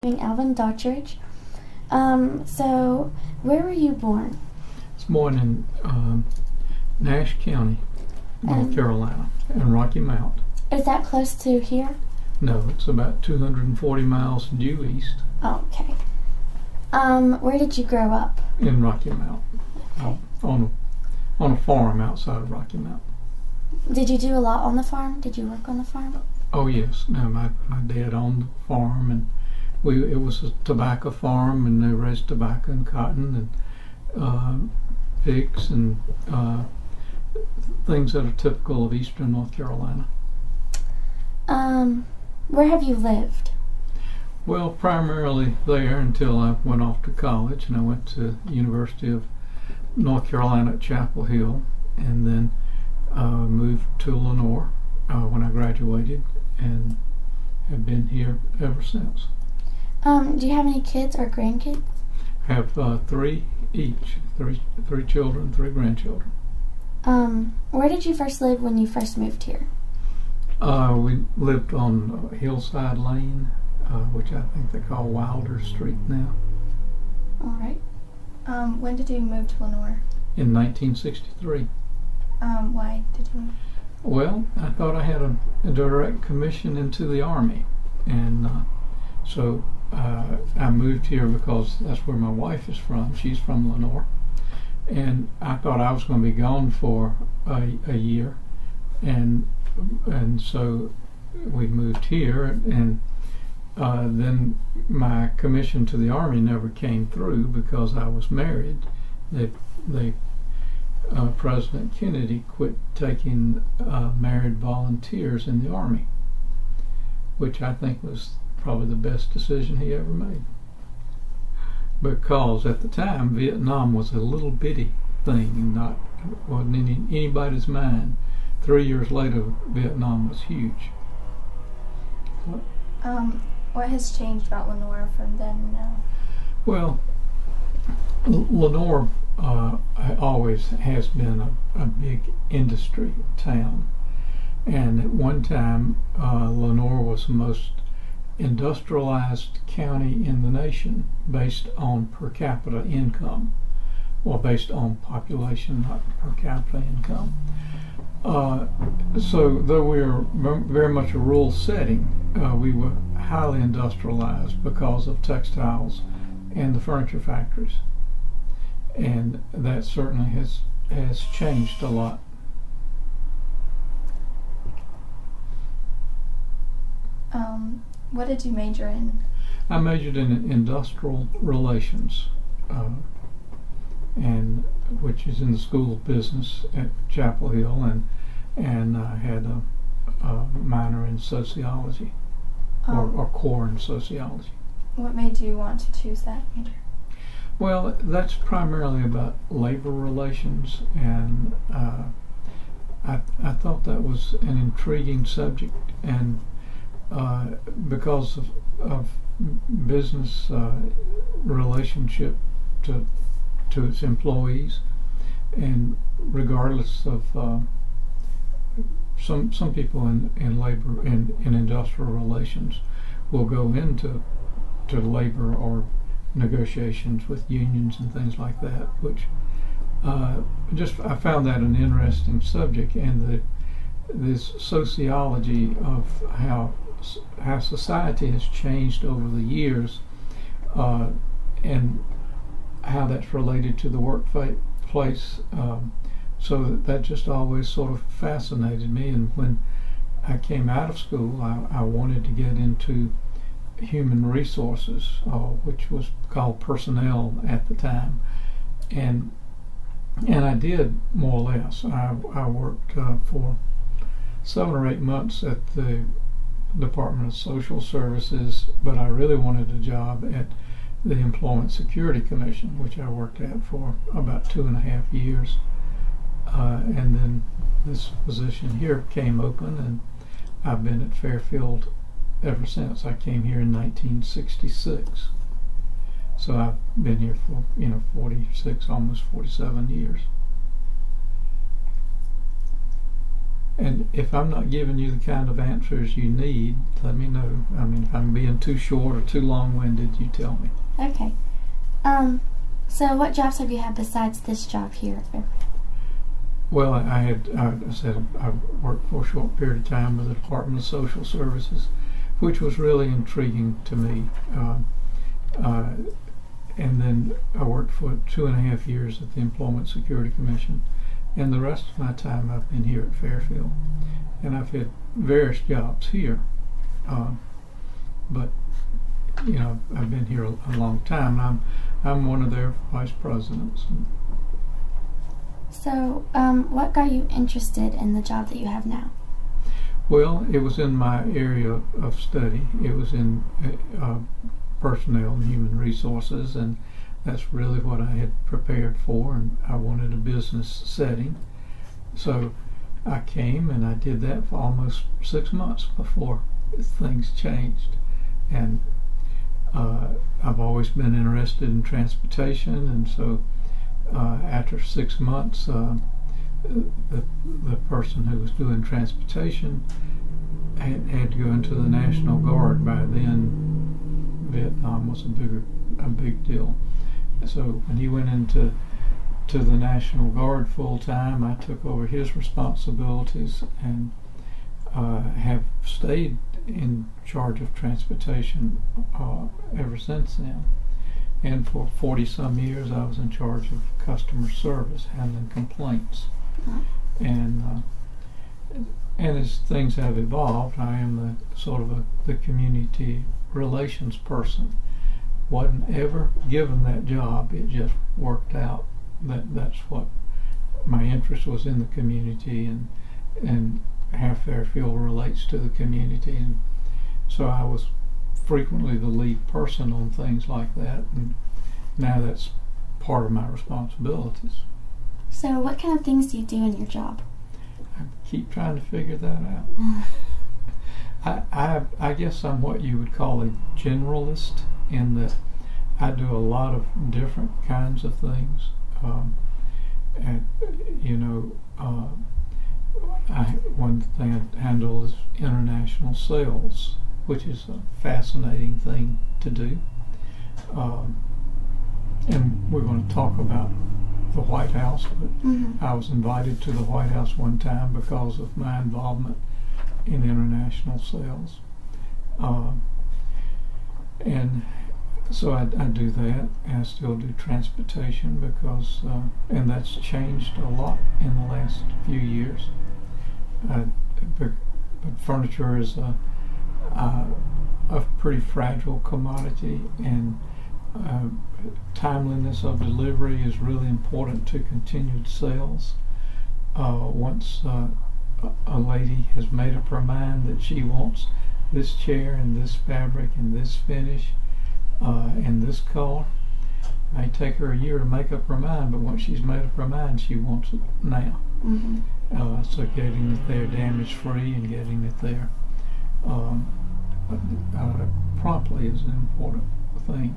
Alvin Daughtridge. So where were you born? I was born in Nash County, North Carolina, in Rocky Mount. Is that close to here? No, it's about 240 miles due east. Okay. Where did you grow up? In Rocky Mount, Okay. on a farm outside of Rocky Mount. Did you do a lot on the farm? Did you work on the farm? Oh yes, no, my dad owned the farm, and it was a tobacco farm, and they raised tobacco and cotton and pigs and things that are typical of eastern North Carolina. Where have you lived? Well, primarily there until I went off to college, and I went to University of North Carolina at Chapel Hill, and then moved to Lenore when I graduated, and have been here ever since. Do you have any kids or grandkids? Have three each, three children, three grandchildren. Where did you first live when you first moved here? We lived on Hillside Lane, which I think they call Wilder Street now. All right. When did you move to Lenore? In 1963. Why did you move? Well, I thought I had a direct commission into the Army, and so I moved here because that's where my wife is from. She's from Lenore, and I thought I was going to be gone for a year, and so we moved here, and then my commission to the Army never came through because I was married. President Kennedy quit taking married volunteers in the Army, which I think was probably the best decision he ever made, because at the time Vietnam was a little bitty thing and wasn't in anybody's mind. 3 years later, Vietnam was huge. What has changed about Lenore from then and now? Well, Lenore always has been a big industry town, and at one time Lenore was the most industrialized county in the nation based on per capita income, or based on population, not per capita income. So though we were very much a rural setting, we were highly industrialized because of textiles and the furniture factories, and that certainly has changed a lot. What did you major in? I majored in industrial relations, and which is in the School of Business at Chapel Hill, and I had a minor in sociology, or core in sociology. What made you want to choose that major? Well, that's primarily about labor relations, and I thought that was an intriguing subject, and because of business relationship to its employees, and regardless of some people in labor in industrial relations will go into labor or negotiations with unions and things like that, which I found that an interesting subject, and this sociology of how society has changed over the years, and how that's related to the workplace. So that just always sort of fascinated me, and when I came out of school, I wanted to get into human resources, which was called personnel at the time, and I did more or less. I worked for 7 or 8 months at the Department of Social Services, but I really wanted a job at the Employment Security Commission, which I worked at for about 2.5 years. And then this position here came open, and I've been at Fairfield ever since. I came here in 1966, so I've been here for 46, almost 47 years. And if I'm not giving you the kind of answers you need, let me know. I mean, if I'm being too short or too long-winded, you tell me. Okay. So what jobs have you had besides this job here at Fairfield? Well, I worked for a short period of time with the Department of Social Services, which was really intriguing to me. And then I worked for 2.5 years at the Employment Security Commission. And the rest of my time I've been here at Fairfield. And I've had various jobs here. But, you know, I've been here a long time. I'm one of their vice presidents. So, what got you interested in the job that you have now? Well, it was in my area of study. It was in personnel and human resources, and that's really what I had prepared for, and I wanted a business setting. So I came and I did that for almost 6 months before things changed. And I've always been interested in transportation, and so after 6 months, the person who was doing transportation had to go into the National Guard. By then, Vietnam was a big deal. So when he went into the National Guard full time, I took over his responsibilities and have stayed in charge of transportation ever since then. And for 40-some years, I was in charge of customer service, handling complaints. And as things have evolved, I am the community relations person. Wasn't ever given that job; it just worked out. That's what my interest was, in the community and how Fairfield relates to the community, and so I was frequently the lead person on things like that, and now that's part of my responsibilities. So what kind of things do you do in your job? I keep trying to figure that out. I guess I'm what you would call a generalist, in that I do a lot of different kinds of things. One thing I handle is international sales, which is a fascinating thing to do. And we're going to talk about the White House, but I was invited to the White House one time because of my involvement in international sales. And so I do that, and I still do transportation because, and that's changed a lot in the last few years. But furniture is a pretty fragile commodity, and timeliness of delivery is really important to continued sales. Once a lady has made up her mind that she wants this chair and this fabric and this finish and this color, it may take her a year to make up her mind, but once she's made up her mind, she wants it now. So getting it there damage free and getting it there promptly is an important thing.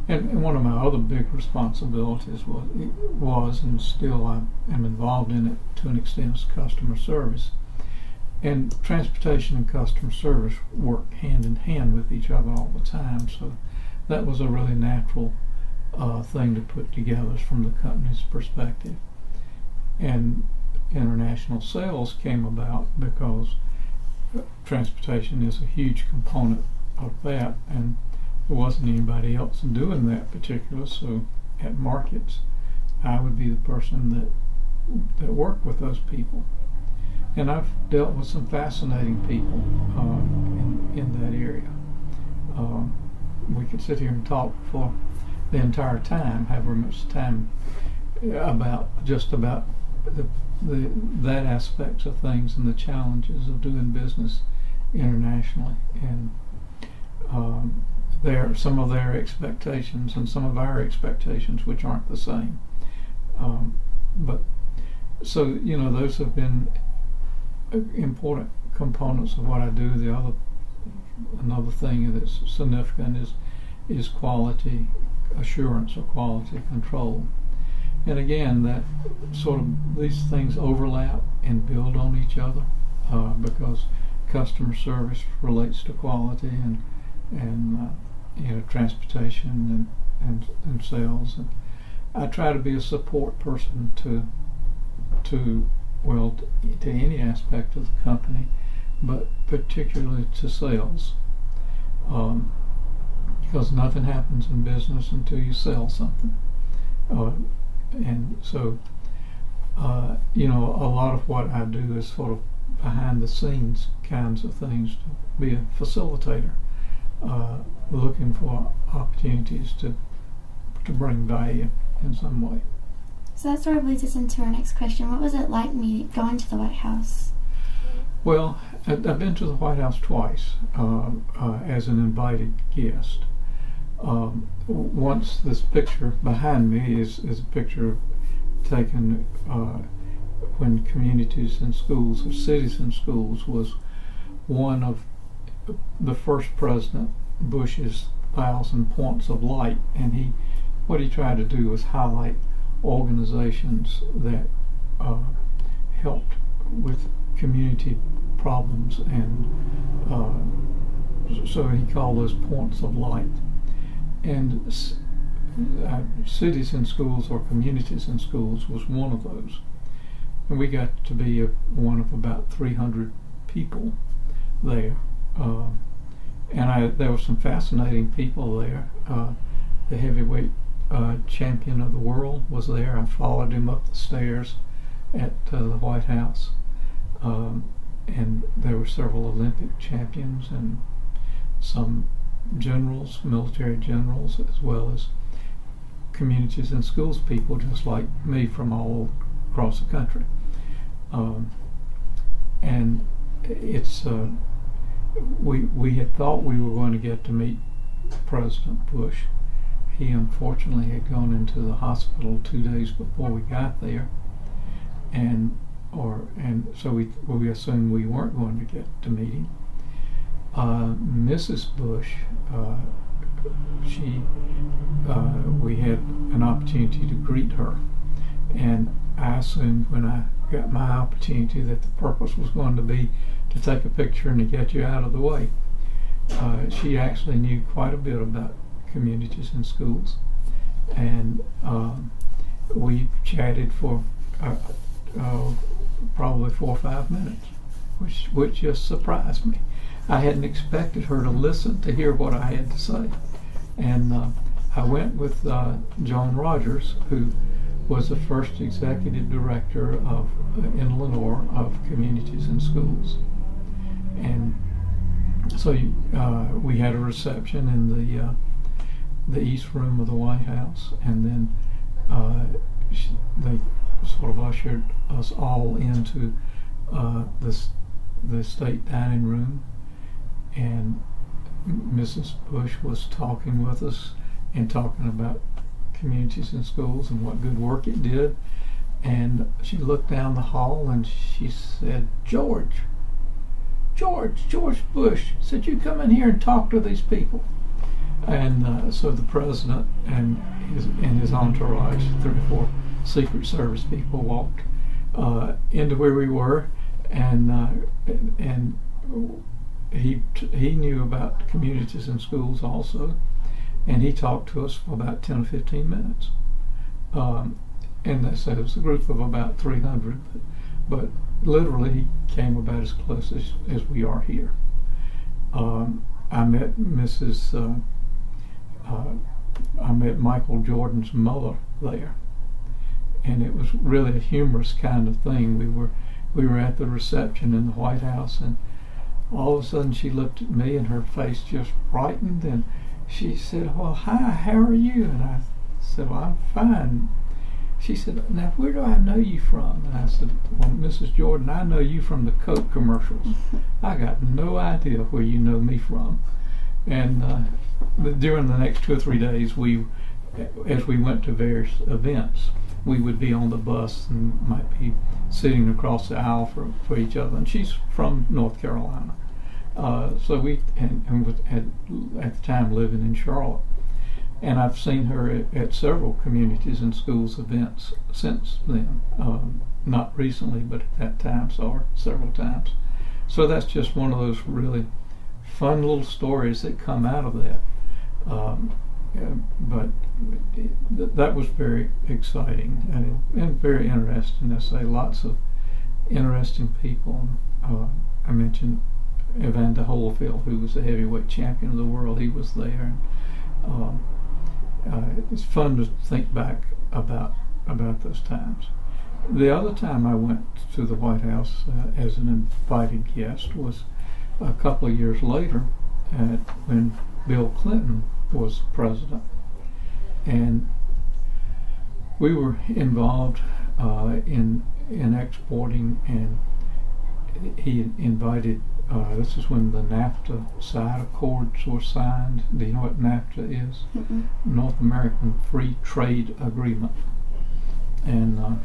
And one of my other big responsibilities was and still I am involved in it to an extent, is customer service. And transportation and customer service work hand in hand with each other all the time, so that was a really natural thing to put together from the company's perspective. And international sales came about because transportation is a huge component of that, and there wasn't anybody else doing that particular, so at markets I would be the person that worked with those people. And I've dealt with some fascinating people in that area. We could sit here and talk for the entire time, however much time, about that aspects of things and the challenges of doing business internationally, and some of their expectations and some of our expectations, which aren't the same. But so those have been important components of what I do. Another thing that's significant is quality assurance or quality control. And again, that sort of these things overlap and build on each other because customer service relates to quality and transportation and sales. And I try to be a support person to any aspect of the company, but particularly to sales, because nothing happens in business until you sell something. And so, a lot of what I do is sort of behind the scenes kinds of things, to be a facilitator, looking for opportunities to bring value in some way. So that sort of leads us into our next question. What was it like going to the White House? Well, I've been to the White House twice as an invited guest. Once, this picture behind me is a picture taken when Communities in Schools, or Cities in Schools, was one of the first President Bush's 1,000 points of light, and what he tried to do was highlight organizations that helped with community problems, and so he called those points of light. And Cities in Schools, or Communities in Schools, was one of those. And we got to be one of about 300 people there. And there were some fascinating people there. The heavyweight champion of the world was there. I followed him up the stairs at the White House. And there were several Olympic champions and some generals, military generals, as well as Communities in Schools people just like me from all across the country. And it's we had thought we were going to get to meet President Bush. He unfortunately had gone into the hospital 2 days before we got there, and so we assumed we weren't going to get to meet him. Mrs. Bush, we had an opportunity to greet her, and I assumed when I got my opportunity that the purpose was going to be to take a picture and to get you out of the way. She actually knew quite a bit about Communities in Schools, and we chatted for probably 4 or 5 minutes, which just surprised me. I hadn't expected her to listen to hear what I had to say, and I went with John Rogers, who was the first executive director in Lenore of Communities in Schools, and so we had a reception in the East Room of the White House, and then they sort of ushered us all into the state dining room, and Mrs. Bush was talking with us and talking about Communities in Schools and what good work it did. And she looked down the hall and she said, George Bush said you come in here and talk to these people. And so the president and his entourage, 3 or 4 Secret Service people, walked into where we were, and he knew about Communities in Schools also, and he talked to us for about 10 or 15 minutes. And they said it was a group of about 300, but literally he came about as close as we are here. I met I met Michael Jordan's mother there, and it was really a humorous kind of thing. We were at the reception in the White House, and all of a sudden she looked at me and her face just brightened, and she said, well, hi, how are you? And I said, well, I'm fine. She said, now where do I know you from? And I said, well, Mrs. Jordan, I know you from the Coke commercials. I got no idea where you know me from. And during the next 2 or 3 days, as we went to various events, we would be on the bus and might be sitting across the aisle for each other. And she's from North Carolina. So we at the time living in Charlotte. and I've seen her at several communities and schools events since then. Not recently, but at that time saw her several times. So that's just one of those really fun little stories that come out of that. But that was very exciting and very interesting. I say lots of interesting people. I mentioned Evander Holyfield, who was the heavyweight champion of the world. He was there. It's fun to think back about those times. The other time I went to the White House as an invited guest was a couple of years later, when Bill Clinton was president, and we were involved in exporting, and he invited. This is when the NAFTA side accords were signed. Do you know what NAFTA is? Mm-mm. North American Free Trade Agreement. And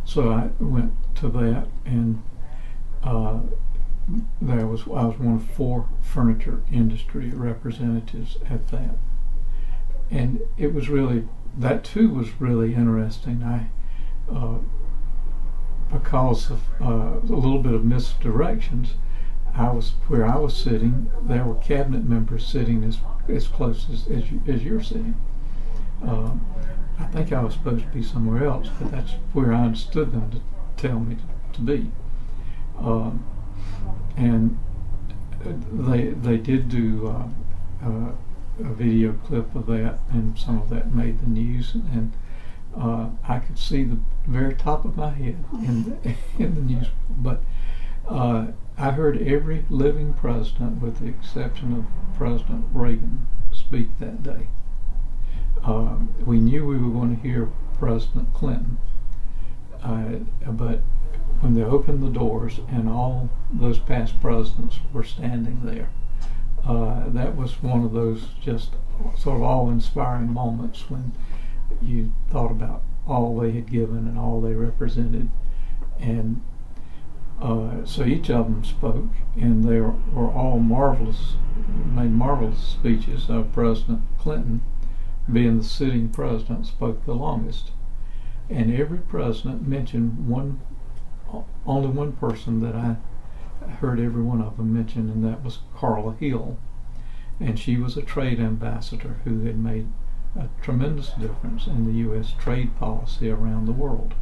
so I went to that, and I was one of 4 furniture industry representatives at that. And it was really, that too was really interesting. Because of a little bit of misdirections, where I was sitting, there were cabinet members sitting as close as you're sitting. I think I was supposed to be somewhere else, but that's where I understood them to tell me to be. And they did do a video clip of that, and some of that made the news, and I could see the very top of my head in the news. But I heard every living president, with the exception of President Reagan, speak that day. We knew we were going to hear President Clinton, but when they opened the doors and all those past presidents were standing there, that was one of those just sort of awe-inspiring moments when you thought about all they had given and all they represented. And so each of them spoke, and they were all made marvelous speeches. President Clinton, being the sitting president, spoke the longest. And every president mentioned only one person that I heard every one of them mention, and that was Carla Hill. And she was a trade ambassador who had made a tremendous difference in the U.S. trade policy around the world.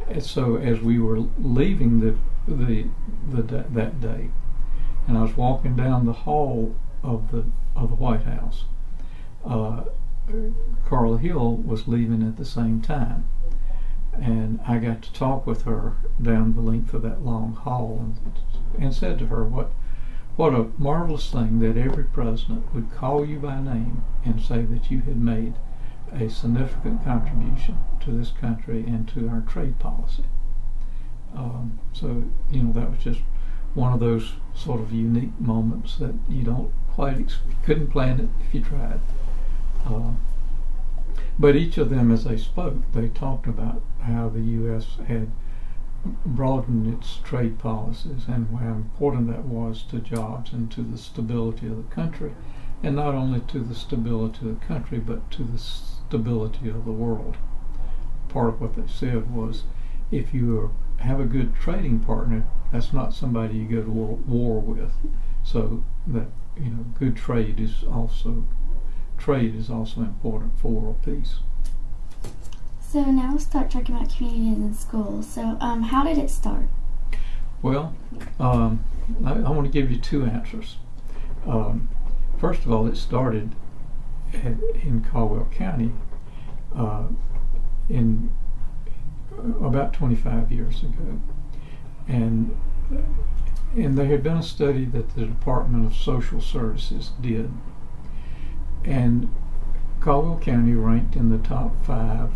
And so as we were leaving that day, and I was walking down the hall of the White House, Carla Hill was leaving at the same time, and I got to talk with her down the length of that long hall, and said to her, what a marvelous thing that every president would call you by name and say that you had made a significant contribution to this country and to our trade policy. So, that was just one of those sort of unique moments that you don't quite couldn't plan it if you tried. But each of them, as they spoke, they talked about how the U.S. had broadened its trade policies and how important that was to jobs and to the stability of the country, and not only to the stability of the country, but to the stability of the world. Part of what they said was, if you have a good trading partner, that's not somebody you go to war with. So that good trade is also important for world peace. So now let's start talking about communities and schools. So how did it start? Well, I want to give you 2 answers. First of all, it started in Caldwell County in about 25 years ago, and there had been a study that the Department of Social Services did, and Caldwell County ranked in the top 5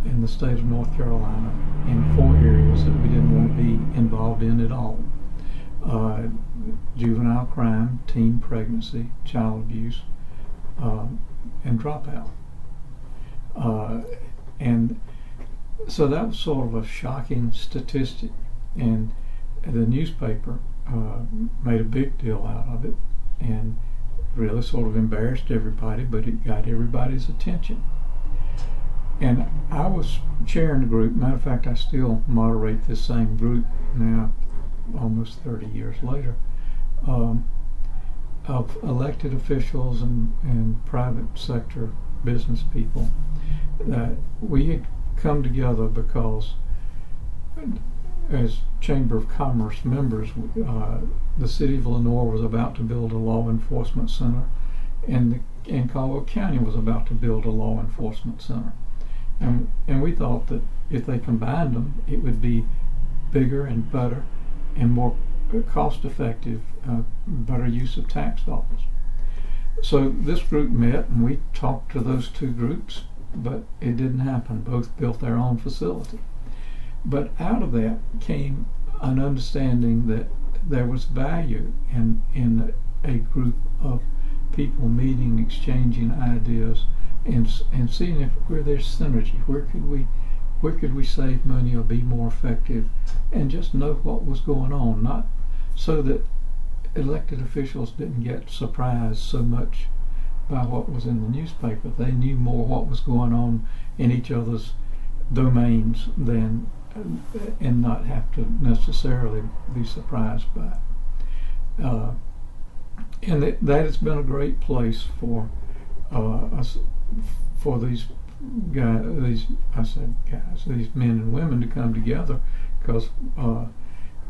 in the state of North Carolina in 4 areas that we didn't want to be involved in at all: juvenile crime, teen pregnancy, child abuse, and dropout. And so that was sort of a shocking statistic, and the newspaper made a big deal out of it, and really sort of embarrassed everybody, but it got everybody's attention. And I was chairing the group. Matter of fact, I still moderate this same group now, almost 30 years later, of elected officials and private sector business people. That we had come together because, as Chamber of Commerce members, the city of Lenore was about to build a law enforcement center, and Caldwell County was about to build a law enforcement center. And we thought that if they combined them, it would be bigger and better and more cost-effective, better use of tax dollars. So this group met, and we talked to those two groups, but it didn't happen. Both built their own facility. But out of that came an understanding that there was value in a group of people meeting, exchanging ideas, and seeing where there's synergy, where could we save money or be more effective, and just know what was going on, not so that elected officials didn't get surprised so much by what was in the newspaper. They knew more what was going on in each other's domains than and not have to necessarily be surprised by it. And that has been a great place for us, for these guys, these men and women to come together, because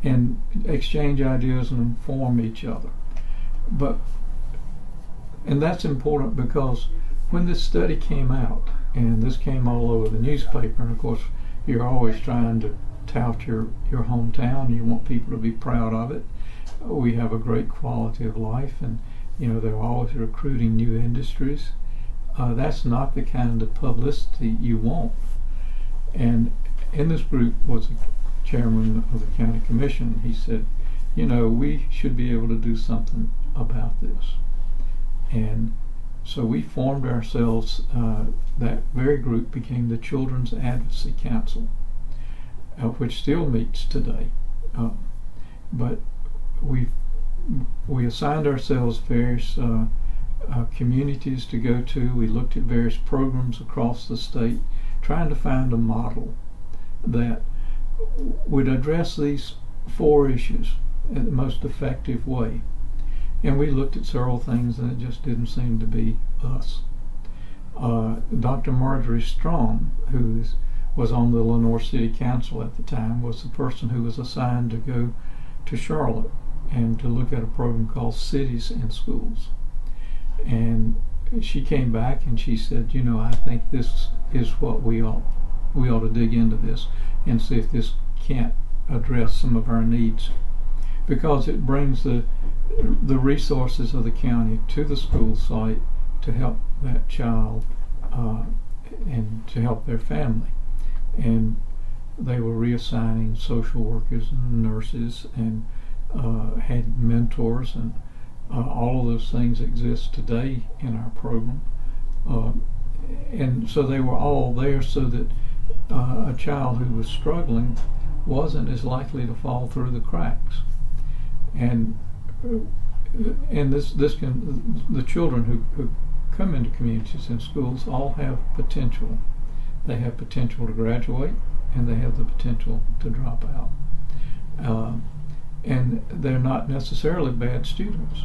and exchange ideas and inform each other. And that's important, because when this study came out, and this came all over the newspaper, and of course you're always trying to tout your hometown. You want people to be proud of it. We have a great quality of life, and they're always recruiting new industries. That's not the kind of publicity you want. And in this group was the chairman of the county commission. He said, we should be able to do something about this. And so we formed ourselves. That very group became the Children's Advocacy Council, which still meets today. But we assigned ourselves various communities to go to. We looked at various programs across the state, trying to find a model that would address these 4 issues in the most effective way. And we looked at several things, and it just didn't seem to be us. Dr. Marjorie Strong, who was on the Lenore City Council at the time, was the person who was assigned to go to Charlotte and to look at a program called Cities in Schools. And she came back and she said, I think this is what we ought to dig into this and see if this can't address some of our needs, because it brings the resources of the county to the school site to help that child and to help their family. And they were reassigning social workers and nurses, and had mentors, and all of those things exist today in our program. And so they were all there so that a child who was struggling wasn't as likely to fall through the cracks. And the children who come into communities and schools all have potential. They have potential to graduate, and they have the potential to drop out. And they're not necessarily bad students.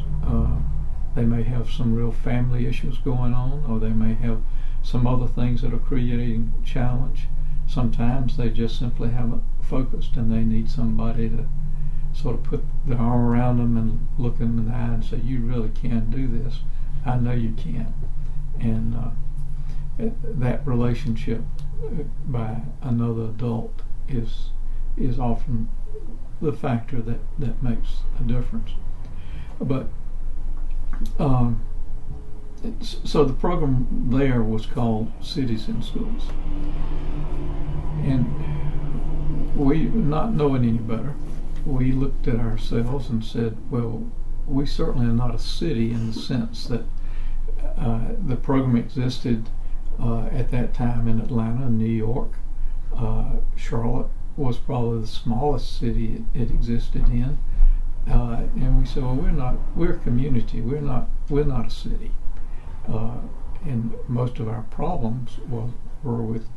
They may have some real family issues going on, or they may have some other things that are creating challenge. Sometimes they just simply haven't focused, and they need somebody to sort of put their arm around them and look them in the eye and say, you really can do this. I know you can. And that relationship by another adult is often the factor that makes a difference. But so the program there was called Cities in Schools. And we, not knowing any better, we looked at ourselves and said, well, we certainly are not a city in the sense that the program existed at that time in Atlanta and New York. Charlotte was probably the smallest city it existed in. And we said, well, we're a community. We're not a city. And most of our problems were with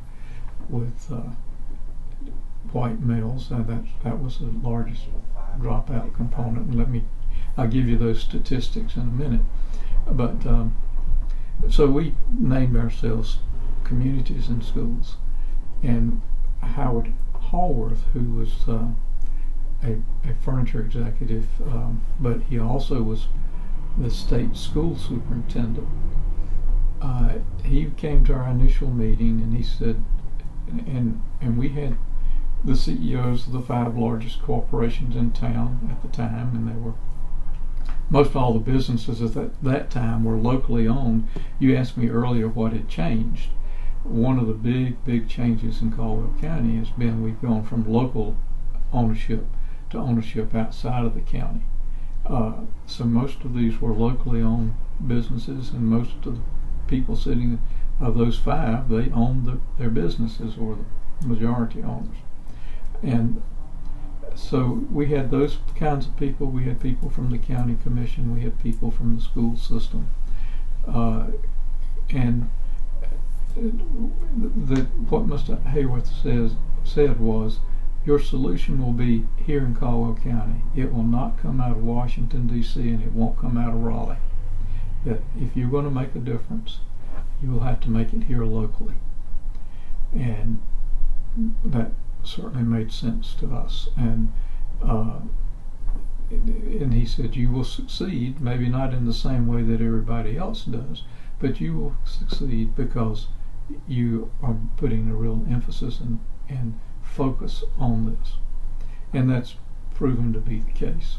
white males. That was the largest dropout component. And I'll give you those statistics in a minute. But so we named ourselves Communities in Schools. And Howard Hallworth, who was a furniture executive, but he also was the state school superintendent. He came to our initial meeting and he said, and we had the CEOs of the 5 largest corporations in town at the time, and they were most all the businesses at that time were locally owned. You asked me earlier what had changed. One of the big changes in Caldwell County has been we've gone from local ownership to ownership outside of the county. So most of these were locally owned businesses, and most of the people sitting of those 5, they owned their businesses, or the majority owners. And so we had those kinds of people. We had people from the county commission. We had people from the school system. And what Mr. Hayworth said was, your solution will be here in Caldwell County. It will not come out of Washington, D.C., and it won't come out of Raleigh. That if you're going to make a difference, you will have to make it here locally. And that certainly made sense to us. And he said, you will succeed, maybe not in the same way that everybody else does, but you will succeed because you are putting a real emphasis and focus on this. And that's proven to be the case.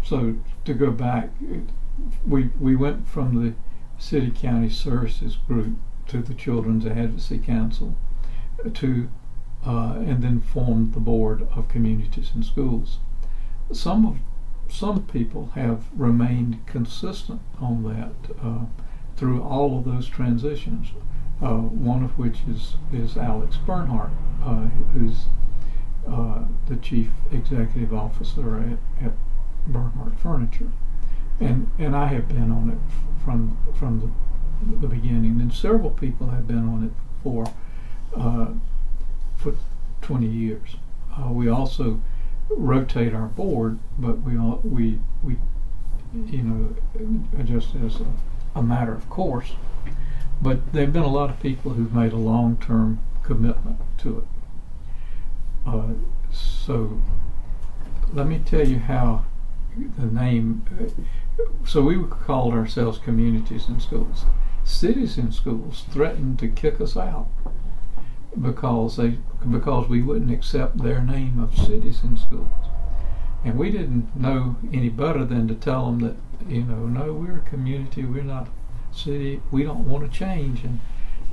So to go back, we went from the City County Services Group to the Children's Advocacy Council and then formed the Board of Communities in Schools. Some people have remained consistent on that through all of those transitions. One of which is Alex Bernhardt, who's the Chief Executive Officer at Bernhardt Furniture, and I have been on it from the beginning, and several people have been on it for 20 years. We also rotate our board, but we just as a matter of course. But there have been a lot of people who've made a long-term commitment to it. So let me tell you how the name. So we called ourselves Communities in Schools. Cities in Schools threatened to kick us out because we wouldn't accept their name of Cities in Schools, and we didn't know any better than to tell them that no, we're a community, we're not city, we don't want to change,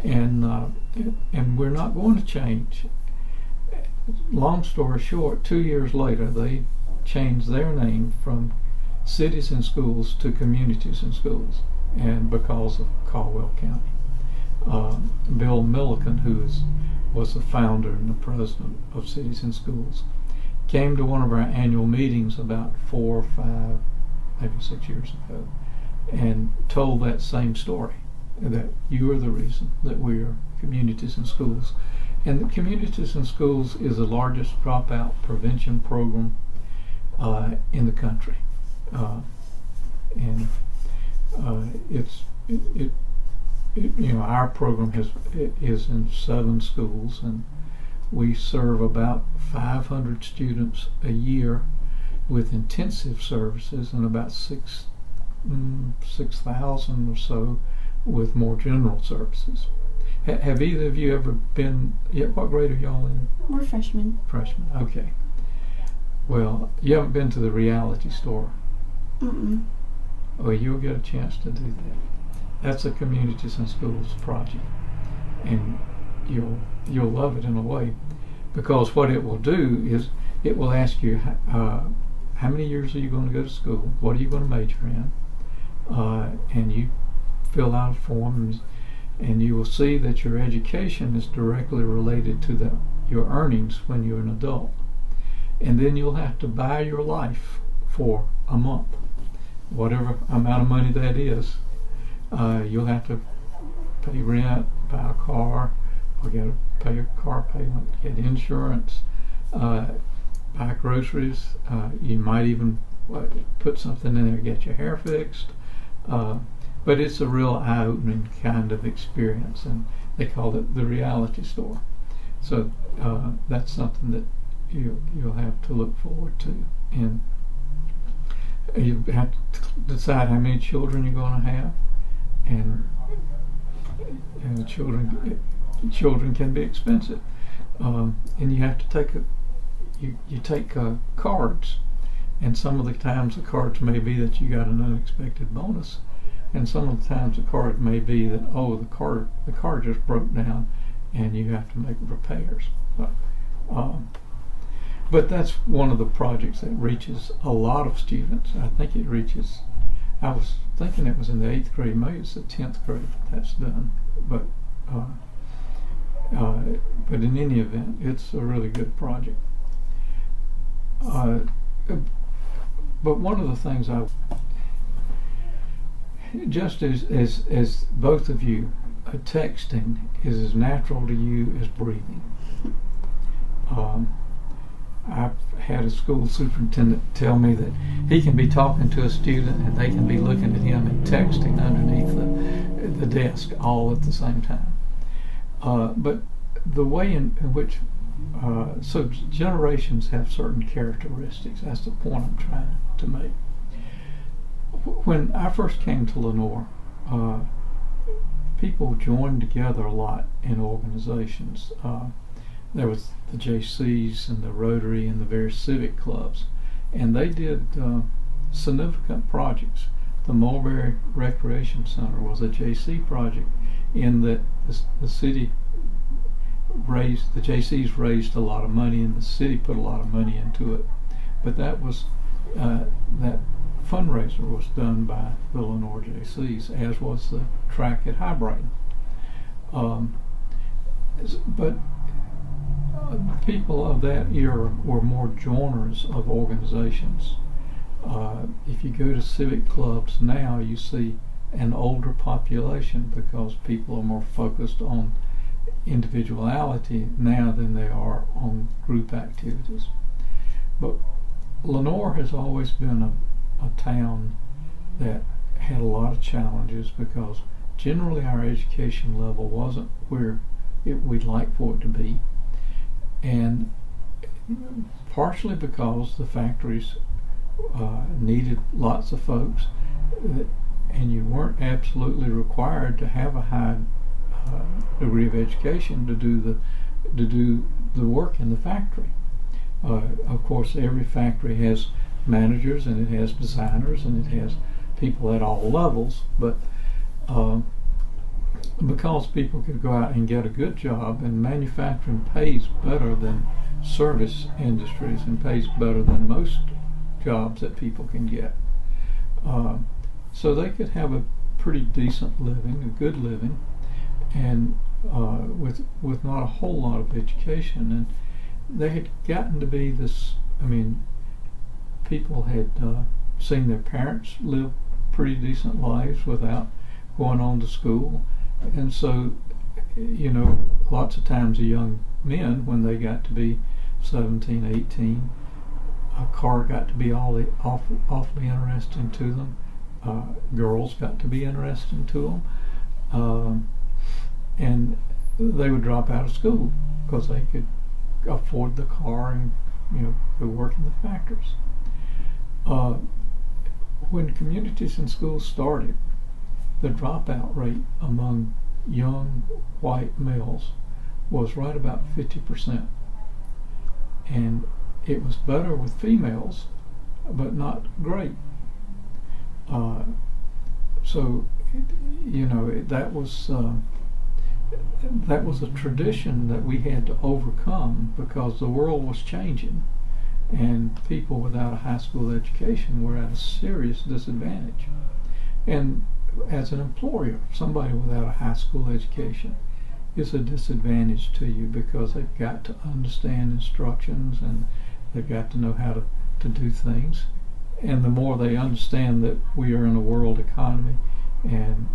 and we're not going to change. Long story short, 2 years later they changed their name from Cities in Schools to Communities in Schools, and because of Caldwell County. Bill Milliken, who was the founder and the president of Cities in Schools, came to one of our annual meetings about 4 or 5, maybe 6 years ago, and told that same story, that you are the reason that we are Communities in Schools. And the Communities in Schools is the largest dropout prevention program in the country. Our program is in 7 schools, and we serve about 500 students a year with intensive services, and about 6,000 or so with more general services. Have either of you ever been? What grade are y'all in? We're freshmen. Freshmen. Okay. Well, you haven't been to the reality store. Well, you'll get a chance to do that. That's a Communities in Schools project, and you'll love it in a way, because what it will do is it will ask you how many years are you going to go to school, what are you going to major in, and you fill out a form, and you will see that your education is directly related to your earnings when you're an adult. and then you'll have to buy your life for a month, whatever amount of money that is. You'll have to pay rent, buy a car, or pay a car payment, get insurance, buy groceries. You might even put something in there, get your hair fixed. But it's a real eye-opening kind of experience, and they call it the reality store. So that's something that you'll have to look forward to, and you have to decide how many children you're going to have, and children can be expensive, and you have to take you take cards, and some of the times the cards may be that you got an unexpected bonus, and some of the times the card may be that the car just broke down and you have to make repairs. But that's one of the projects that reaches a lot of students. I think it reaches, I was thinking it was in the 8th grade, maybe it's the 10th grade that's done. But in any event, it's a really good project. But one of the things just as both of you, texting is as natural to you as breathing. I've had a school superintendent tell me that he can be talking to a student and they can be looking at him and texting underneath the desk all at the same time. But the way in which so generations have certain characteristics. That's the point I'm trying to make. When I first came to Lenoir, people joined together a lot in organizations. There was the JCs and the Rotary and the various civic clubs, and they did significant projects. The Mulberry Recreation Center was a JC project in that the city raised, the JCs raised a lot of money and the city put a lot of money into it. But that was that fundraiser was done by the Lenoir JCs, as was the track at High Brighton. But people of that era were more joiners of organizations. If you go to civic clubs now, you see an older population because people are more focused on individuality now than they are on group activities. But Lenoir has always been a town that had a lot of challenges because generally our education level wasn't where we'd like for it to be, and partially because the factories needed lots of folks, and you weren't absolutely required to have a high degree of education to do the work in the factory. Of course, every factory has managers and it has designers and it has people at all levels, but because people could go out and get a good job, and manufacturing pays better than service industries and pays better than most jobs that people can get. So they could have a pretty decent living, a good living, and with not a whole lot of education. And they had gotten to be this, I mean, people had seen their parents live pretty decent lives without going on to school. And so, you know, lots of times the young men, when they got to be 17, 18, a car got to be awfully interesting to them. Girls got to be interesting to them. And they would drop out of school because they could afford the car and, you know, go work in the factories. When communities and schools started, the dropout rate among young white males was right about 50%. And it was better with females, but not great. So, you know, that was a tradition that we had to overcome because the world was changing, and people without a high school education were at a serious disadvantage. And as an employer, somebody without a high school education is a disadvantage to you because they've got to understand instructions and They've got to know how to do things. And the more they understand that we are in a world economy and,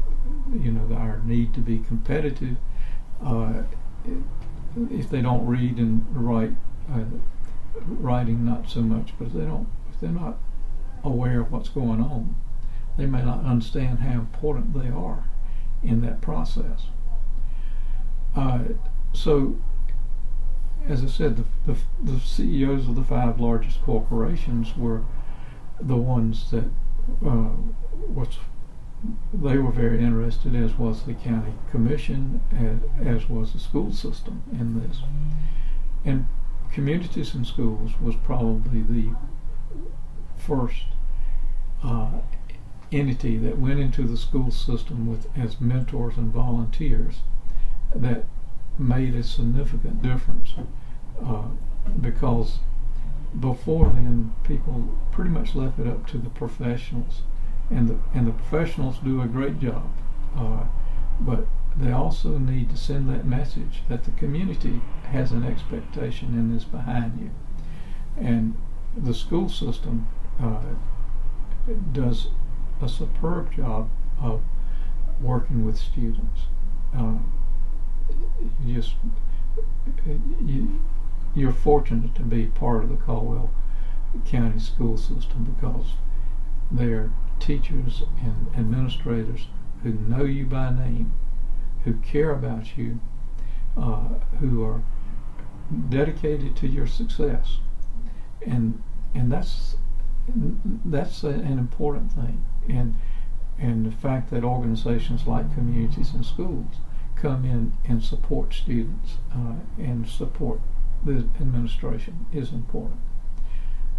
our need to be competitive, if they don't read and write, writing not so much, but if they're not aware of what's going on, they may not understand how important they are in that process. So, as I said, the CEOs of the 5 largest corporations were the ones that they were very interested, as was the county commission, as was the school system in this. And communities and schools was probably the first entity that went into the school system as mentors and volunteers that made a significant difference, because before then people pretty much left it up to the professionals, and the professionals do a great job, but they also need to send that message that the community has an expectation and is behind you. And the school system does a superb job of working with students. You're fortunate to be part of the Caldwell County school system, because they're teachers and administrators who know you by name, who care about you, who are dedicated to your success, and that's an important thing. And the fact that organizations like communities and schools come in and support students and support the administration is important.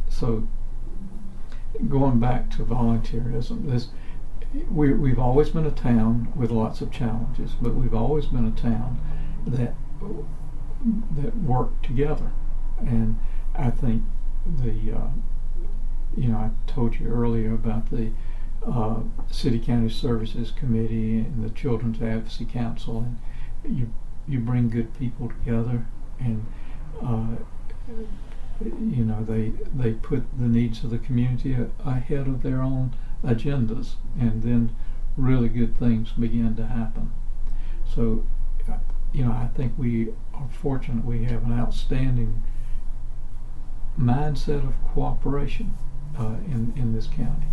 So, going back to volunteerism, we've always been a town with lots of challenges, but we've always been a town that worked together. And I think I told you earlier about the City County Services Committee and the Children's Advocacy Council, and you bring good people together, and they put the needs of the community ahead of their own agendas, and then really good things begin to happen. So, I think we are fortunate. We have an outstanding mindset of cooperation in this county.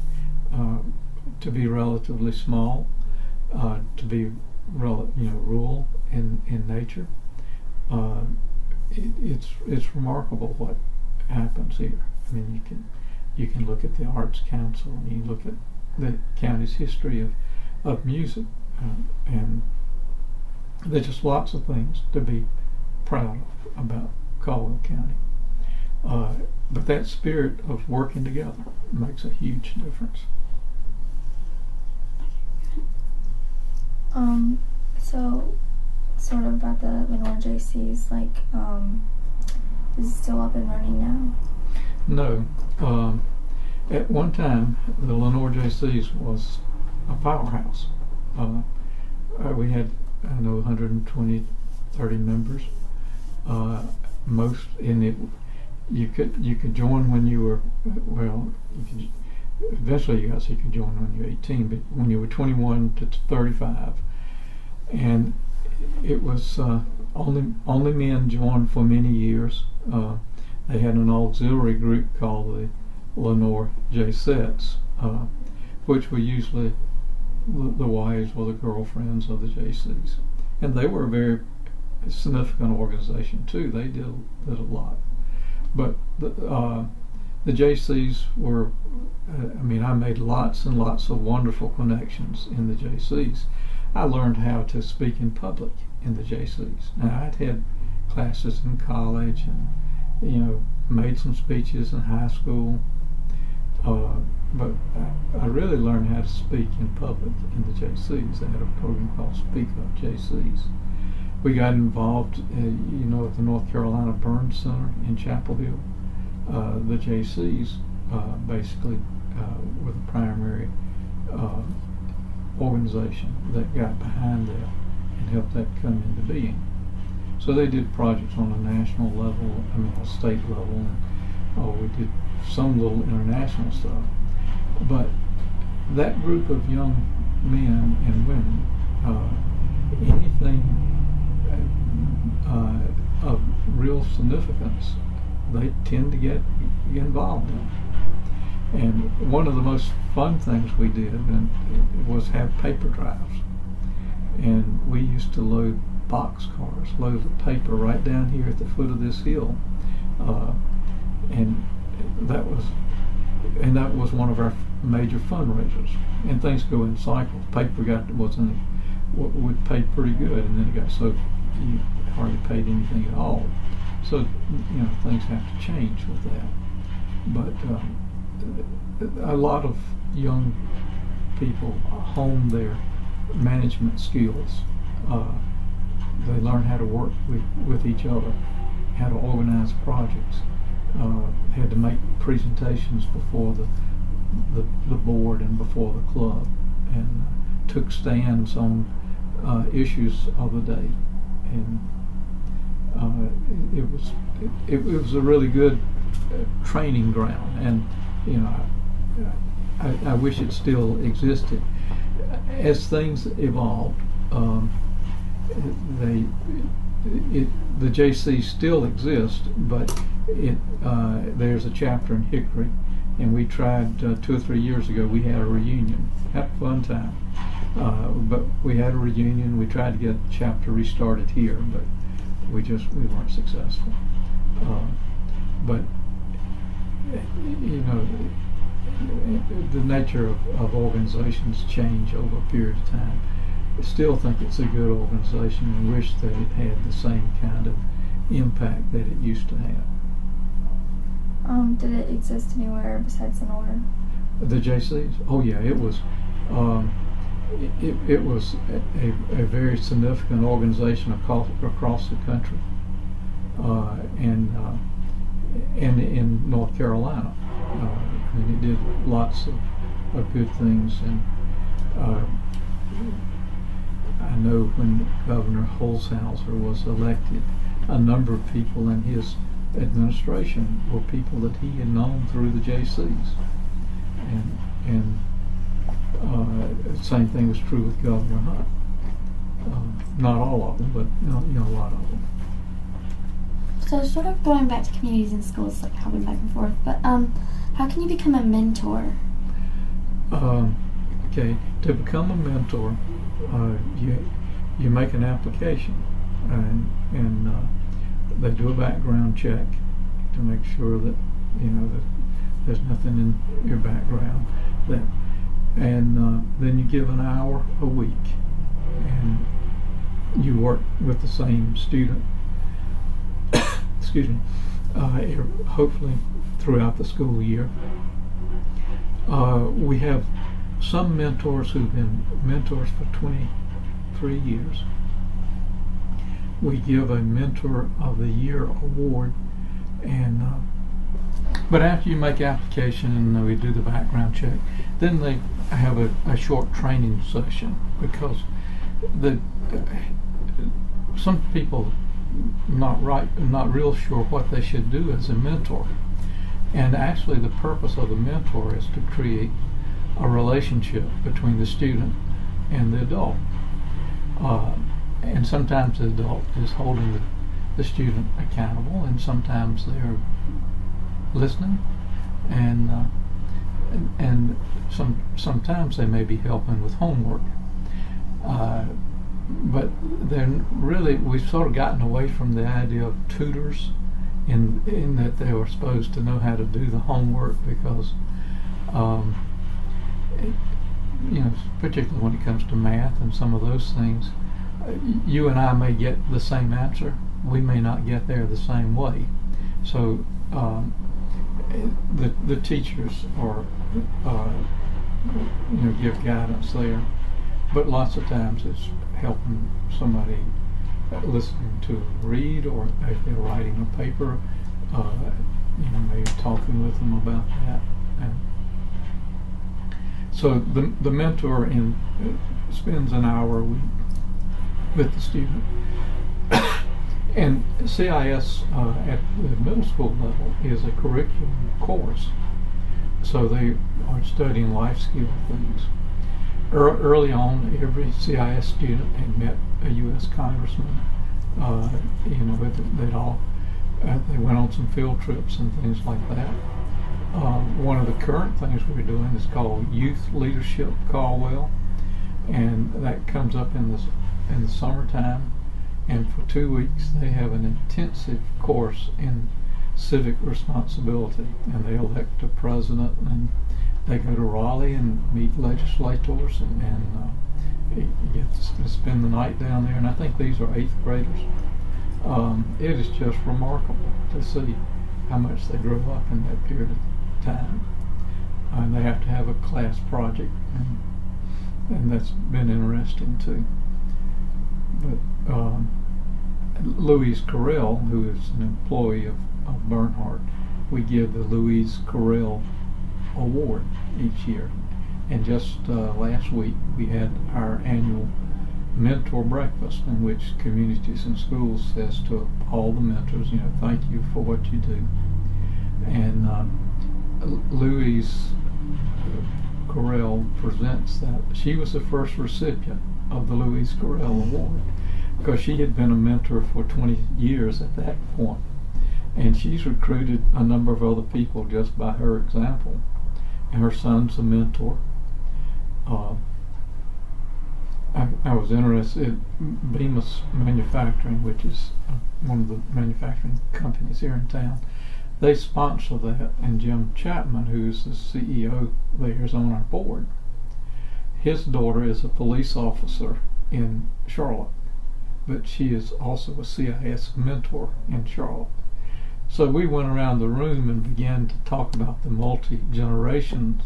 To be relatively small, to be rural in nature, it's remarkable what happens here. I mean, you can look at the Arts Council, and you look at the county's history of music, and there's just lots of things to be proud of about Caldwell County. But that spirit of working together makes a huge difference. So sort of about the Lenore JCs, like, is it still up and running now? No. At one time, the Lenore JCs was a powerhouse. We had, 120, 30 members. Most in it, you could join when you were, eventually you could join when you were 18, but when you were 21 to 35, and it was only men joined for many years. They had an auxiliary group called the Lenore J-Sets, which were usually the wives or the girlfriends of the JCs, and they were a very significant organization too. They did a lot, but the JCs were. I made lots and lots of wonderful connections in the JCs. I learned how to speak in public in the JCs. Now, I'd had classes in college and, made some speeches in high school, but I really learned how to speak in public in the JCs. They had a program called Speak Up JCs. We got involved, at the North Carolina Burn Center in Chapel Hill. The JCs basically were the primary organization that got behind that and helped that come into being. So they did projects on a national level, a state level, we did some little international stuff. But that group of young men and women, anything of real significance, they tend to get involved in. And one of the most fun things we did was have paper drives. And we used to load boxcars, load the paper right down here at the foot of this hill. And that was one of our major fundraisers. And things go in cycles. Paper would pay pretty good, and then it got so you hardly paid anything at all. So things have to change with that. But a lot of young people hone their management skills. They learn how to work with each other, how to organize projects, had to make presentations before the board and before the club, and took stands on issues of the day. And it was a really good training ground, and I wish it still existed. As things evolved, the JC still exists, but there's a chapter in Hickory, and we tried 2 or 3 years ago. We had a reunion, had a fun time, but we had a reunion. We tried to get the chapter restarted here, but we weren't successful. But the nature of organizations change over a period of time. I still think it's a good organization and wish that it had the same kind of impact that it used to have. Did it exist anywhere besides Sonora? The JCs? Oh yeah, it was. It was a very significant organization across the country, and in North Carolina. It did lots of good things, and I know when Governor Holshouser was elected, a number of people in his administration were people that he had known through the JCs, and same thing was true with Governor Hunt. Not all of them, but a lot of them. So sort of going back to communities and schools, like hopping back and forth, but how can you become a mentor? Okay, to become a mentor, you make an application, and they do a background check to make sure that that there's nothing in your background, and then you give an hour a week, and you work with the same student. Excuse me. Hopefully throughout the school year. We have some mentors who've been mentors for 23 years. We give a Mentor of the Year award, and but after you make application and we do the background check, then they have a short training session, because some people not real sure what they should do as a mentor. And actually the purpose of the mentor is to create a relationship between the student and the adult. And sometimes the adult is holding the student accountable, and sometimes they're listening, and sometimes they may be helping with homework. But then really we've sort of gotten away from the idea of tutors in that they were supposed to know how to do the homework, because particularly when it comes to math and some of those things, you and I may get the same answer, we may not get there the same way. So the teachers are give guidance there, but lots of times it's helping somebody listening to read, or if they're writing a paper, maybe talking with them about that. And so the mentor spends an hour a week with the student, And CIS at the middle school level is a curriculum course, so they are studying life skill things. Early on, every CIS student had met a U.S. congressman. They'd all they went on some field trips and things like that. One of the current things we're doing is called Youth Leadership Caldwell, and that comes up in the summertime. And for 2 weeks, they have an intensive course in civic responsibility, and they elect a president, and they go to Raleigh and meet legislators, and you get to spend the night down there. And I think these are 8th graders. It is just remarkable to see how much they grow up in that period of time. And they have to have a class project, and that's been interesting too. But Louise Carell, who is an employee of Bernhardt, we give the Louise Carell Award each year. And just last week we had our annual mentor breakfast, in which Communities in Schools says to all the mentors, thank you for what you do. And Louise Carell presents that. She was the first recipient of the Louise Carell Award, because she had been a mentor for 20 years at that point. And she's recruited a number of other people just by her example. And her son's a mentor. I was interested in Bemis Manufacturing, which is one of the manufacturing companies here in town. They sponsor that, and Jim Chapman, who's the CEO there, is on our board. His daughter is a police officer in Charlotte, but she is also a CIS mentor in Charlotte. So we went around the room and began to talk about the multi-generations,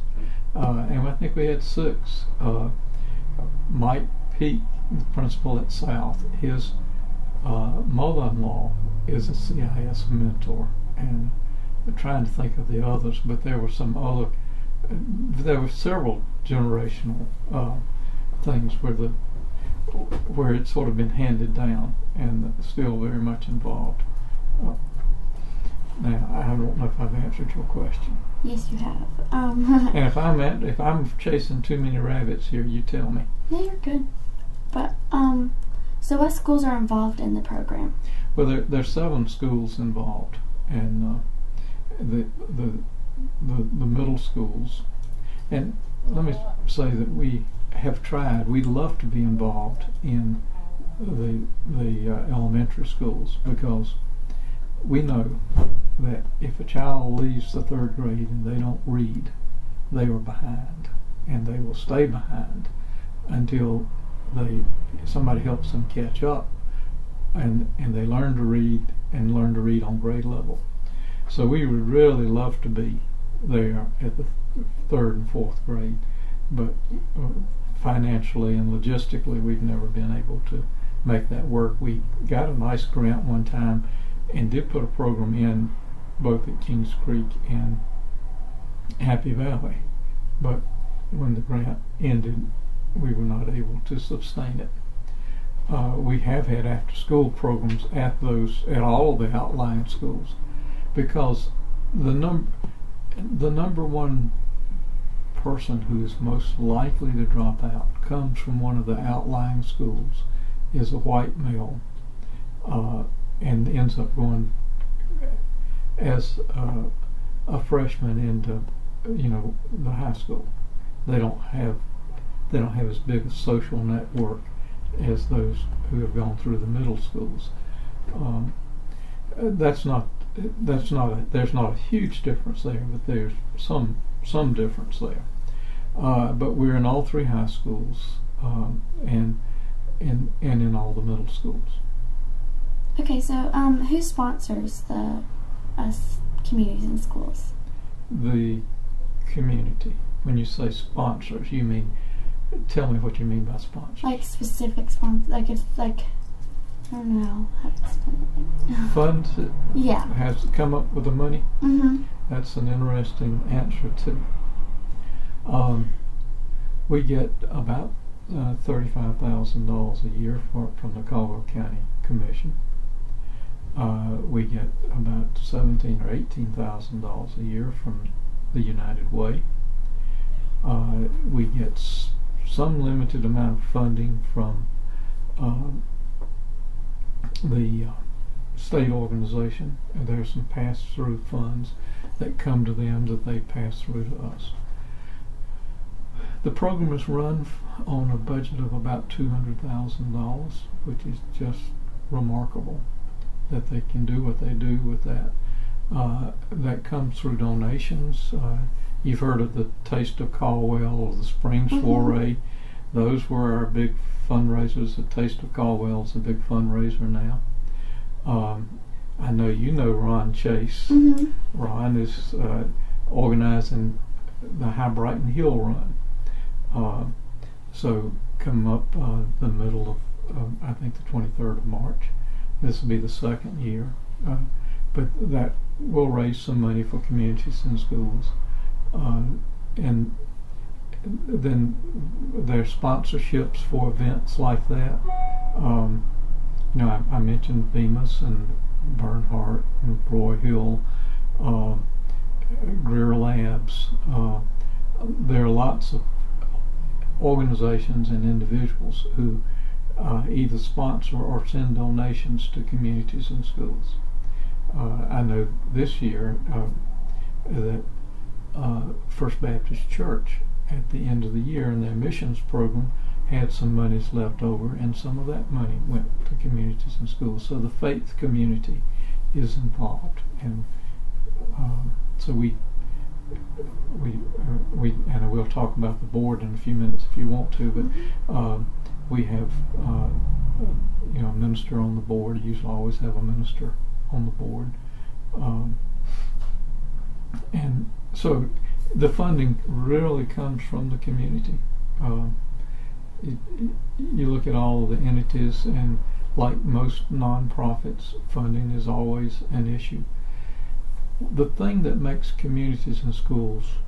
and I think we had 6. Mike Peake, the principal at South, his mother-in-law is a CIS mentor, and I'm trying to think of the others, but there were several generational things where it's sort of been handed down and still very much involved. Now, I don't know if I've answered your question. Yes, you have. And if I'm chasing too many rabbits here, you tell me. No, you're good. But so what schools are involved in the program? Well, there's 7 schools involved, and the middle schools. And let me say that we have tried. We'd love to be involved in the elementary schools, because we know that if a child leaves the 3rd grade and they don't read, they are behind, and they will stay behind until somebody helps them catch up, and they learn to read on grade level. So we would really love to be there at the 3rd and 4th grade, but financially and logistically we've never been able to make that work. We got a nice grant one time and did put a program in both at Kings Creek and Happy Valley, but when the grant ended, we were not able to sustain it. We have had after-school programs at all of the outlying schools, because the number one person who is most likely to drop out comes from one of the outlying schools, is a white male, and ends up going as a freshman into the high school. They don't have as big a social network as those who have gone through the middle schools. There's not a huge difference there, but there's some difference there. But we're in all 3 high schools, and in all the middle schools. Okay, so who sponsors the Communities in Schools? The community. When you say sponsors, you mean, tell me what you mean by sponsors. Like specific sponsors, like it's like, I don't know how to explain it. Funds that Yeah. has to come up with the money? Mm-hmm. That's an interesting answer too. We get about $35,000 a year from the Caldwell County Commission. We get about $17,000 or $18,000 a year from the United Way. We get some limited amount of funding from the state organization, and there's some pass-through funds that come to them that they pass through to us. The program is run on a budget of about $200,000, which is just remarkable that they can do what they do with that. That comes through donations. You've heard of the Taste of Caldwell or the Spring Soiree. Those were our big fundraisers. The Taste of Caldwell is a big fundraiser now. I know you know Ron Chase. Ron is organizing the High Brighton Hill Run. So come up the middle of I think the 23rd of March. This will be the second year, but that will raise some money for communities and schools, and then there's sponsorships for events like that. You know, I mentioned Bemis and Bernhardt and Roy Hill, Greer Labs. There are lots of organizations and individuals who either sponsor or send donations to communities and schools. I know this year that First Baptist Church at the end of the year in their missions program had some monies left over, and some of that money went to communities and schools. So the faith community is involved, and so we and we'll talk about the board in a few minutes if you want to, but we have you know, a minister on the board. You usually always have a minister on the board, and so the funding really comes from the community. You look at all of the entities, and like most nonprofits, funding is always an issue. The thing that makes communities and schools,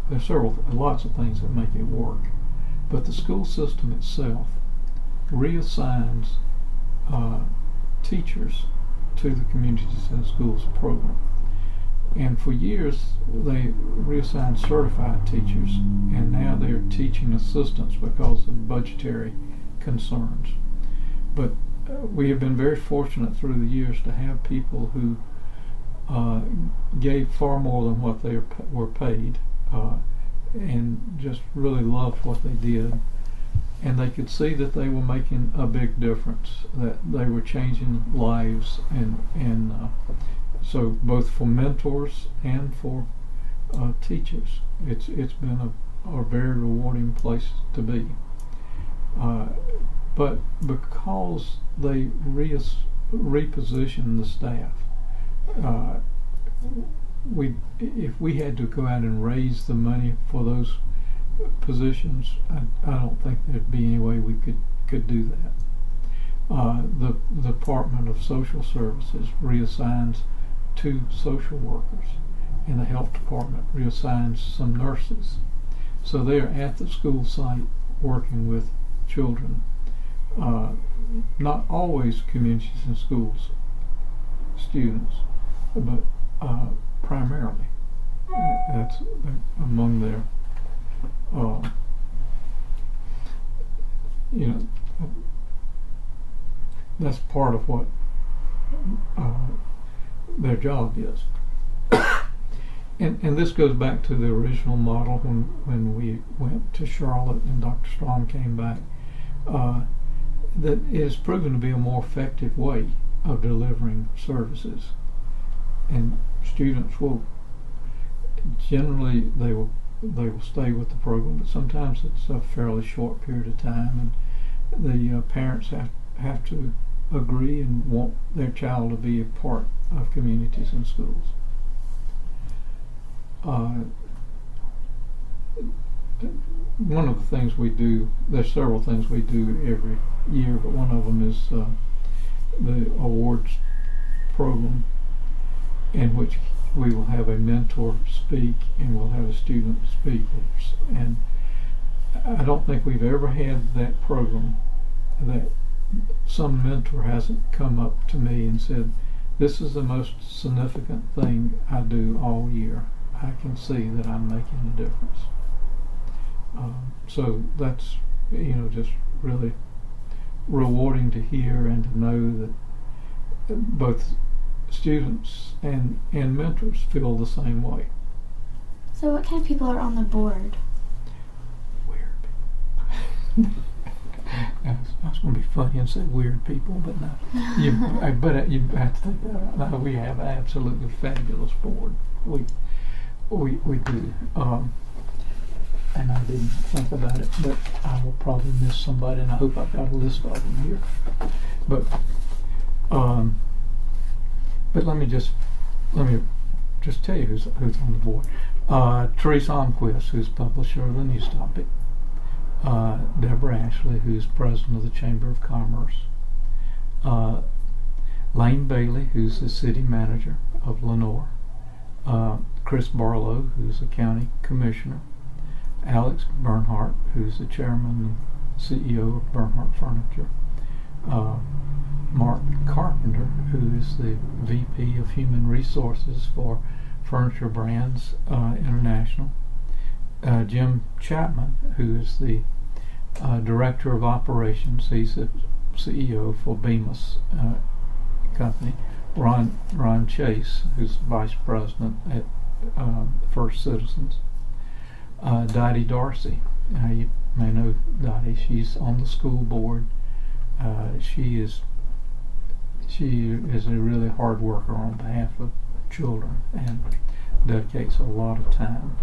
there's lots of things that make it work, but the school system itself reassigns teachers to the communities and schools program. And for years they reassigned certified teachers, and now they're teaching assistants because of budgetary concerns. But we have been very fortunate through the years to have people who gave far more than what they were paid, and just really loved what they did. And they could see that they were making a big difference, that they were changing lives, and so both for mentors and for teachers, it's been a very rewarding place to be. But because they reposition the staff, if we had to go out and raise the money for those positions, I don't think there'd be any way we could do that. The Department of Social Services reassigns 2 social workers, and the health department reassigns some nurses. So they're at the school site working with children, not always communities and schools students, but primarily that's among their you know, that's part of what their job is. And this goes back to the original model when we went to Charlotte and Dr. Strong came back, that it has proven to be a more effective way of delivering services. And students will generally they will stay with the program, but sometimes it's a fairly short period of time, and the parents have to agree and want their child to be a part of communities and schools. One of the things we do, there's several things we do every year, but one of them is the awards program, in which we will have a mentor speak and we'll have a student speak. And I don't think we've ever had that program that some mentor hasn't come up to me and said, "This is the most significant thing I do all year. I can see that I'm making a difference." So that's, just really rewarding to hear and to know that both students and mentors feel the same way. So what kind of people are on the board? Weird people. I was going to be funny and say weird people, but no. You have to take that out. No, we have an absolutely fabulous board. We do. And I didn't think about it, but I will probably miss somebody, and I hope I've got a list of them here. But let me just tell you who's on the board. Therese Almquist, who's publisher of the News Topic. Deborah Ashley, who's president of the Chamber of Commerce. Lane Bailey, who's the city manager of Lenore. Chris Barlow, who's the county commissioner. Alex Bernhardt, who's the chairman and CEO of Bernhardt Furniture. Mark Carpenter, who is the VP of Human Resources for Furniture Brands International. Jim Chapman, who is the Director of Operations. He's the CEO for Bemis Company. Ron Chase, who's Vice President at First Citizens. Dottie Darcy, you may know Dottie. She's on the school board. She is a really hard worker on behalf of children and dedicates a lot of time.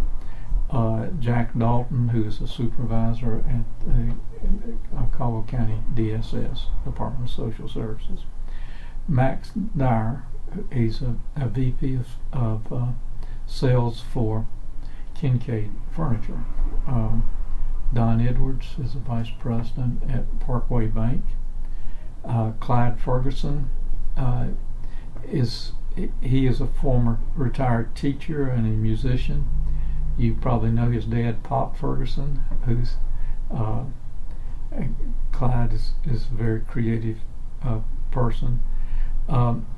Jack Dalton, who is a supervisor at the Caldwell County DSS, Department of Social Services. Max Dyer, he's a VP of sales for Kincaid Furniture. Don Edwards is a vice president at Parkway Bank. Clyde Ferguson is a former retired teacher and a musician. You probably know his dad, Pop Ferguson, who's Clyde is a very creative person.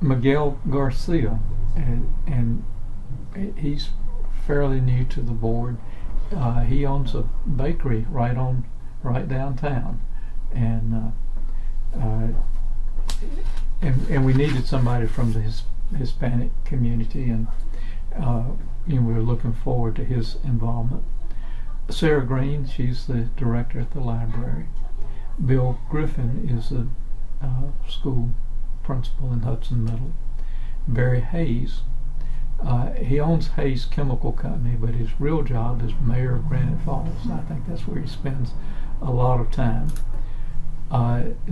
Miguel Garcia, and he's fairly new to the board. He owns a bakery right downtown, and we needed somebody from the Hispanic community, and we were looking forward to his involvement. Sarah Green, she's the director at the library. Bill Griffin is a school principal in Hudson Middle. Barry Hayes, he owns Hayes Chemical Company, but his real job is mayor of Granite Falls. I think that's where he spends a lot of time.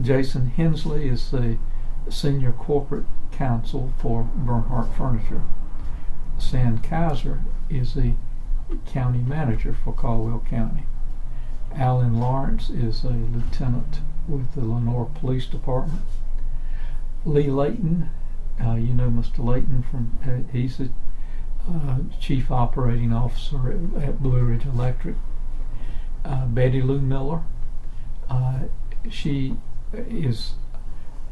Jason Hensley is the senior corporate counsel for Bernhardt Furniture. San Kaiser is the county manager for Caldwell County. Alan Lawrence is a lieutenant with the Lenore Police Department. Lee Layton, you know Mr. Layton from, he's the chief operating officer at Blue Ridge Electric. Betty Lou Miller, she is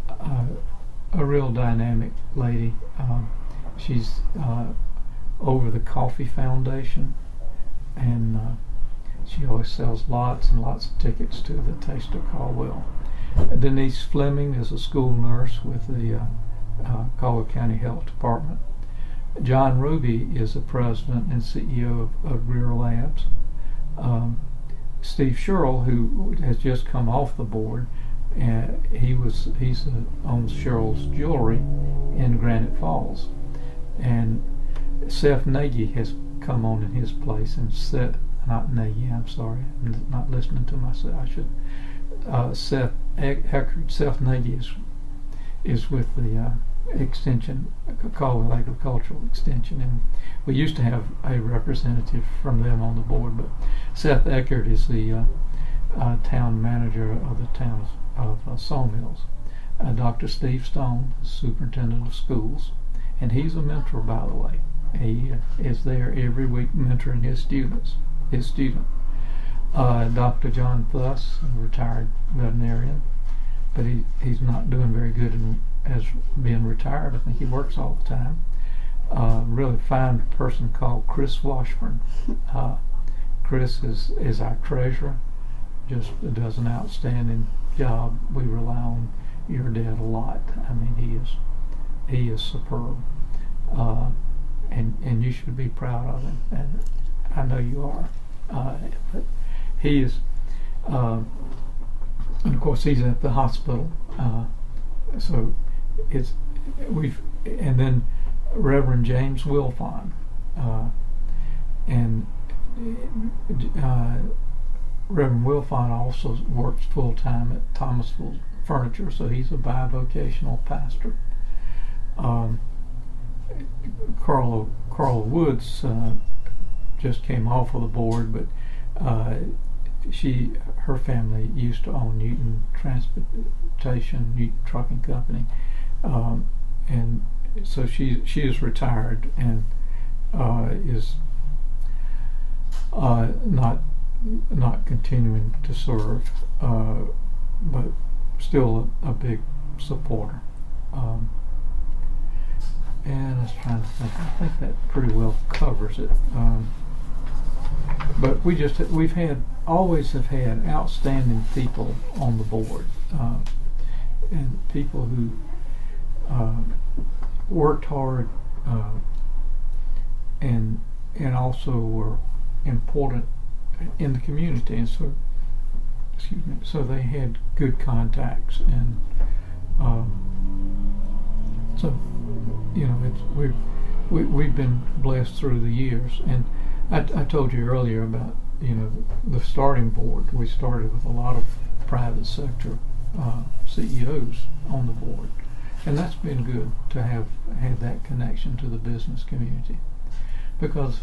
a real dynamic lady. She's over the Coffee Foundation, and she always sells lots and lots of tickets to the Taste of Caldwell. Denise Fleming is a school nurse with the Caldwell County Health Department. John Ruby is the president and CEO of Greer Labs. Steve Sherrill, who has just come off the board, owns Sherrill's Jewelry in Granite Falls, and Seth Nagy has come on in his place, and Seth Seth Eckert. Seth Nagy is with the Extension, Caldwell Agricultural Extension, and we used to have a representative from them on the board, but Seth Eckert is the town manager of the town of Sawmills. Dr. Steve Stone, superintendent of schools, and he's a mentor, by the way. He is there every week mentoring his student. Dr. John Thuss, a retired veterinarian. but he's not doing very good as being retired. I think he works all the time. Really fine person called Chris Washburn. Chris is our treasurer. Just does an outstanding job. We rely on your dad a lot. I mean, he is superb, and you should be proud of him. And I know you are. But he is, and of course he's at the hospital. So and then Reverend James Wilfon, and Reverend Wilfon also works full time at Thomasville Furniture, so he's a bivocational pastor. Carla Woods just came off of the board, but her family used to own Newton Transportation, Newton Trucking Company, and so she is retired and is not continuing to serve, but still a big supporter. And I was trying to think. I think that pretty well covers it. But we've always have had outstanding people on the board, and people who worked hard, and also were important in the community, and so they had good contacts, and so we've been blessed through the years. And I told you earlier about the starting board. We started with a lot of private sector CEOs on the board, and that's been good to have had that connection to the business community, because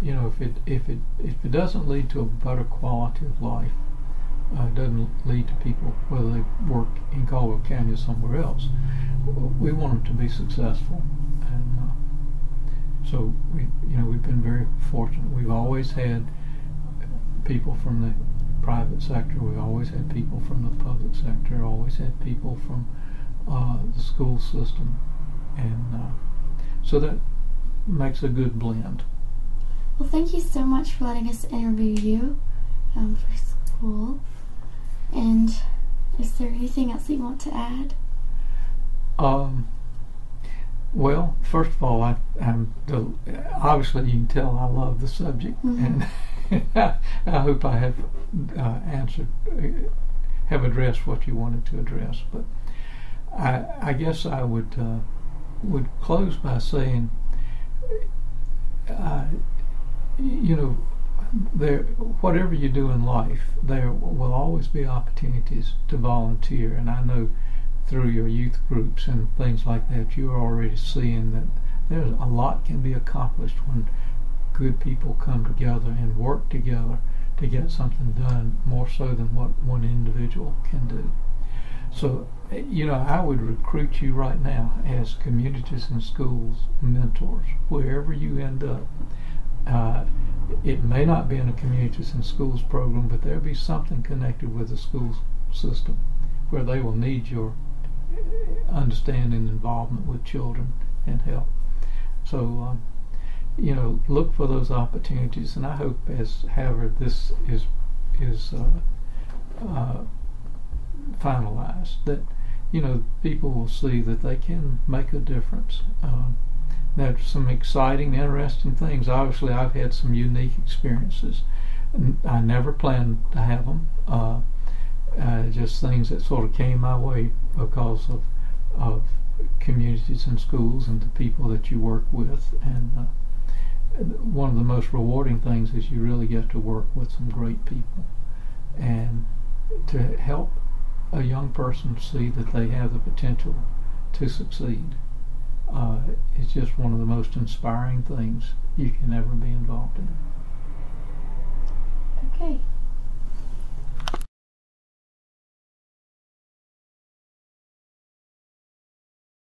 if it doesn't lead to a better quality of life, it doesn't lead to people, whether they work in Caldwell County or somewhere else, we want them to be successful. And so we've been very fortunate. We've always had people from the private sector. We've always had people from the public sector. Always had people from the school system, and so that makes a good blend. Well, thank you so much for letting us interview you for school. And is there anything else that you want to add? Well, first of all, obviously you can tell I love the subject, mm-hmm. and I hope I have addressed what you wanted to address. But I guess I would close by saying, whatever you do in life, there will always be opportunities to volunteer, and I know through your youth groups and things like that, you're already seeing that there's a lot can be accomplished when good people come together and work together to get something done, more so than what one individual can do. So, I would recruit you right now as communities and schools mentors, wherever you end up. It may not be in a communities and schools program, but there'll be something connected with the school system where they will need your understanding and involvement with children and help. So, look for those opportunities, and I hope however this is finalized, that people will see that they can make a difference. There's some exciting, interesting things. Obviously, I've had some unique experiences. I never planned to have them. Just things that sort of came my way because of communities and schools and the people that you work with. And one of the most rewarding things is you really get to work with some great people, and to help a young person see that they have the potential to succeed. It's just one of the most inspiring things you can ever be involved in. Okay.